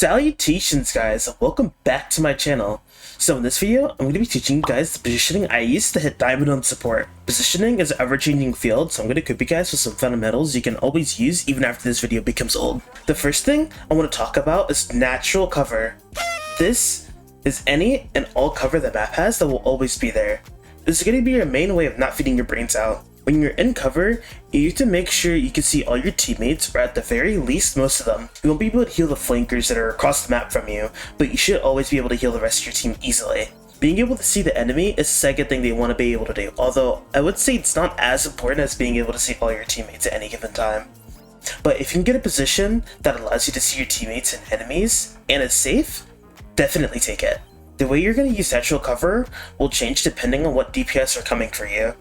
Salutations guys, and welcome back to my channel. So in this video, I'm going to be teaching you guys the positioning I use to hit diamond on support. Positioning is an ever-changing field, so I'm going to equip you guys with some fundamentals you can always use even after this video becomes old. The first thing I want to talk about is natural cover. This is any and all cover the map has that will always be there. This is going to be your main way of not feeding your brains out. When you're in cover, you have to make sure you can see all your teammates, or at the very least most of them. You won't be able to heal the flankers that are across the map from you, but you should always be able to heal the rest of your team easily. Being able to see the enemy is the second thing they want to be able to do, although I would say it's not as important as being able to see all your teammates at any given time. But if you can get a position that allows you to see your teammates and enemies, and is safe, definitely take it. The way you're going to use natural cover will change depending on what DPS are coming for you.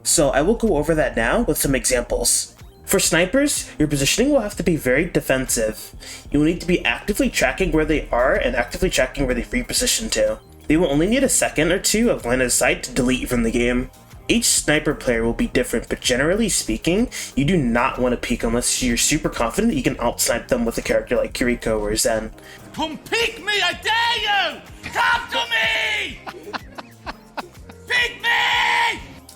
So I will go over that now with some examples. For snipers, your positioning will have to be very defensive. You will need to be actively tracking where they are and actively tracking where they reposition to. They will only need a second or two of line of sight to delete you from the game. Each sniper player will be different, but generally speaking, you do not want to peek unless you're super confident you can outsnipe them with a character like Kiriko or Zen. Come peek me, I dare you! Come to me! Peek me!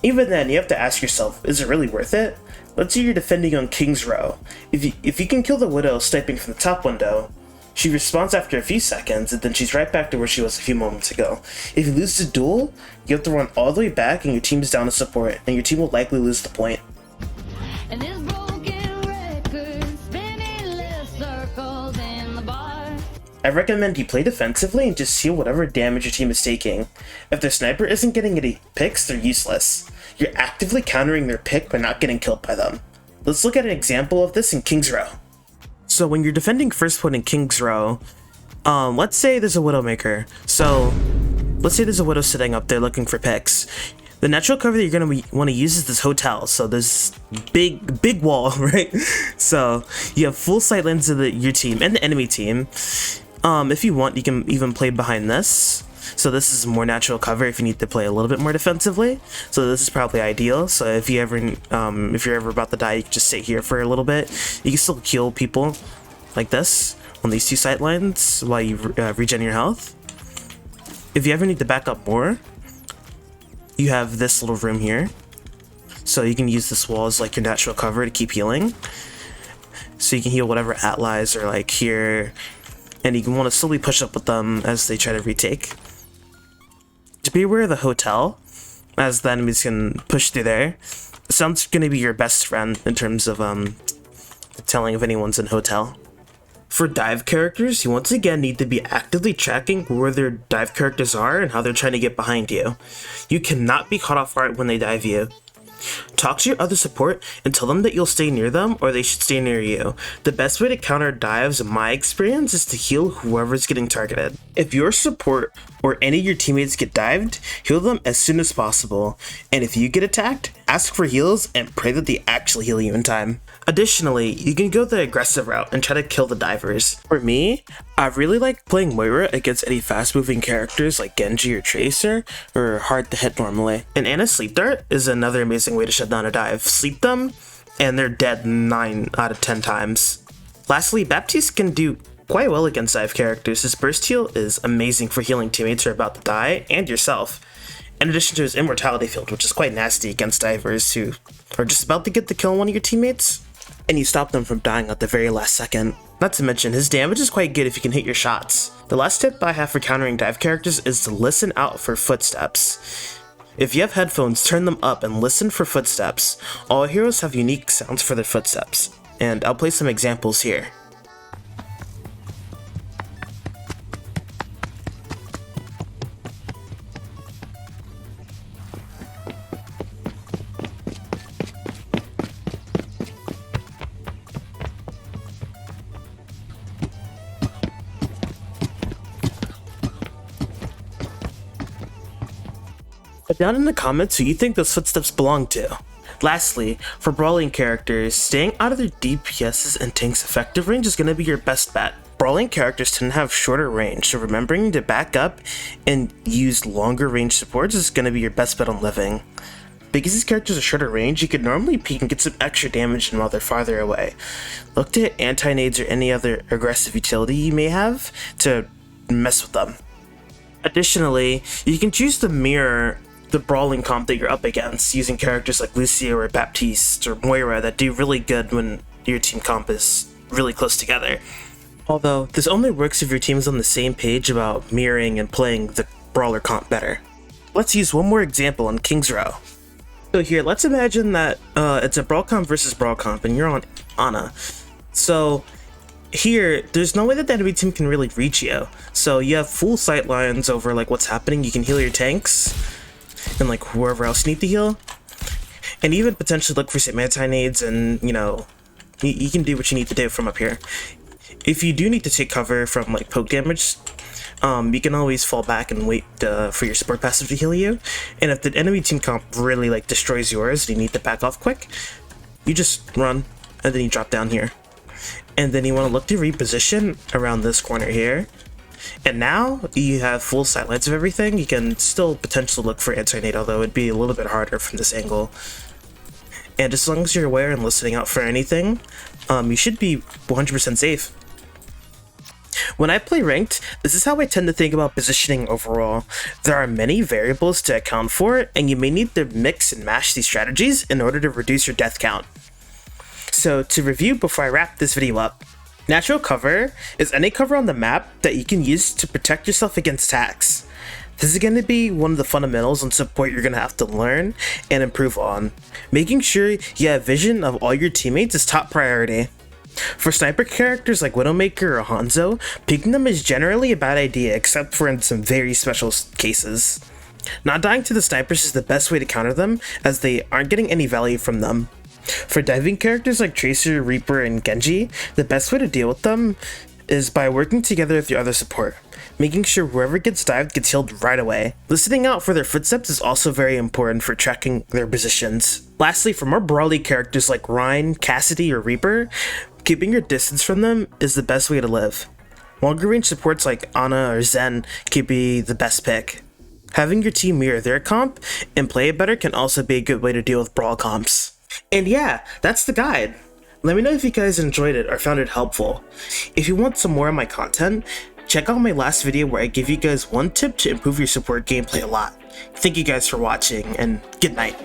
Even then, you have to ask yourself, is it really worth it? Let's say you're defending on King's Row. If you can kill the Widow sniping from the top window, she respawns after a few seconds, and then she's right back to where she was a few moments ago. If you lose the duel, you have to run all the way back and your team is down to support, and your team will likely lose the point. And this broken record spinning less circles in the bar. I recommend you play defensively and just heal whatever damage your team is taking. If their sniper isn't getting any picks, they're useless. You're actively countering their pick by not getting killed by them. Let's look at an example of this in King's Row. So when you're defending first point in King's Row, let's say there's a Widowmaker. So let's say there's a Widow sitting up there looking for picks. The natural cover that you're going to want to use is this hotel. So this big wall, right? So you have full sight lines of your team and the enemy team. If you want, you can even play behind this. So this is more natural cover if you need to play a little bit more defensively. So this is probably ideal. So if you're ever about to die, you can just sit here for a little bit. You can still kill people like this on these two sight lines while you regen your health. If you ever need to back up more, you have this little room here. So you can use this wall as like your natural cover to keep healing. So you can heal whatever allies are like here, and you can want to slowly push up with them as they try to retake. To be aware of the hotel, as the enemies can push through there. Sounds going to be your best friend in terms of telling if anyone's in hotel. For dive characters, you once again need to be actively tracking where their dive characters are and how they're trying to get behind you. You cannot be caught off guard when they dive you. Talk to your other support and tell them that you'll stay near them or they should stay near you. The best way to counter dives, in my experience, is to heal whoever's getting targeted. If your support or any of your teammates get dived, heal them as soon as possible. And if you get attacked, ask for heals and pray that they actually heal you in time. Additionally, you can go the aggressive route and try to kill the divers. For me, I really like playing Moira against any fast-moving characters like Genji or Tracer, or hard to hit normally. And Ana's Sleep Dart is another amazing way to shut down a dive. Sleep them, and they're dead 9 out of 10 times. Lastly, Baptiste can do quite well against dive characters. His burst heal is amazing for healing teammates who are about to die, and yourself. In addition to his immortality field, which is quite nasty against divers who are just about to get the kill on one of your teammates, and you stop them from dying at the very last second. Not to mention, his damage is quite good if you can hit your shots. The last tip I have for countering dive characters is to listen out for footsteps. If you have headphones, turn them up and listen for footsteps. All heroes have unique sounds for their footsteps, and I'll play some examples here. Put down in the comments who you think those footsteps belong to. Lastly, for brawling characters, staying out of their DPS's and tanks' effective range is going to be your best bet. Brawling characters tend to have shorter range, so remembering to back up and use longer range supports is going to be your best bet on living. Because these characters are shorter range, you could normally peek and get some extra damage while they're farther away. Look to hit anti-nades or any other aggressive utility you may have to mess with them. Additionally, you can choose to mirror the brawling comp that you're up against using characters like Lucio or Baptiste or Moira that do really good when your team comp is really close together. Although, this only works if your team is on the same page about mirroring and playing the brawler comp better. Let's use one more example on King's Row. So here, let's imagine that it's a brawl comp versus brawl comp and you're on Ana. So here, there's no way that the enemy team can really reach you. So you have full sight lines over like what's happening. You can heal your tanks and like whoever else you need to heal. And even potentially look for some anti-nades and, you know, you can do what you need to do from up here. If you do need to take cover from like poke damage, you can always fall back and wait for your support passive to heal you. And if the enemy team comp really like destroys yours and you need to back off quick, you just run and then you drop down here. And then you want to look to reposition around this corner here. And now you have full sight lines of everything. You can still potentially look for anti-nade, although it'd be a little bit harder from this angle. And as long as you're aware and listening out for anything, you should be 100% safe. When I play ranked, this is how I tend to think about positioning overall. There are many variables to account for, and you may need to mix and mash these strategies in order to reduce your death count. So to review before I wrap this video up, natural cover is any cover on the map that you can use to protect yourself against attacks. This is going to be one of the fundamentals and support you're going to have to learn and improve on. Making sure you have vision of all your teammates is top priority. For sniper characters like Widowmaker or Hanzo, picking them is generally a bad idea except for in some very special cases. Not dying to the snipers is the best way to counter them, as they aren't getting any value from them. For diving characters like Tracer, Reaper, and Genji, the best way to deal with them is by working together with your other support, making sure whoever gets dived gets healed right away. Listening out for their footsteps is also very important for tracking their positions. Lastly, for more brawly characters like Rein, Cassidy, or Reaper, keeping your distance from them is the best way to live. Longer range supports like Ana or Zen can be the best pick. Having your team mirror their comp and play it better can also be a good way to deal with brawl comps. And yeah, that's the guide. Let me know if you guys enjoyed it or found it helpful. If you want some more of my content, check out my last video where I give you guys one tip to improve your support gameplay a lot. Thank you guys for watching, and good night.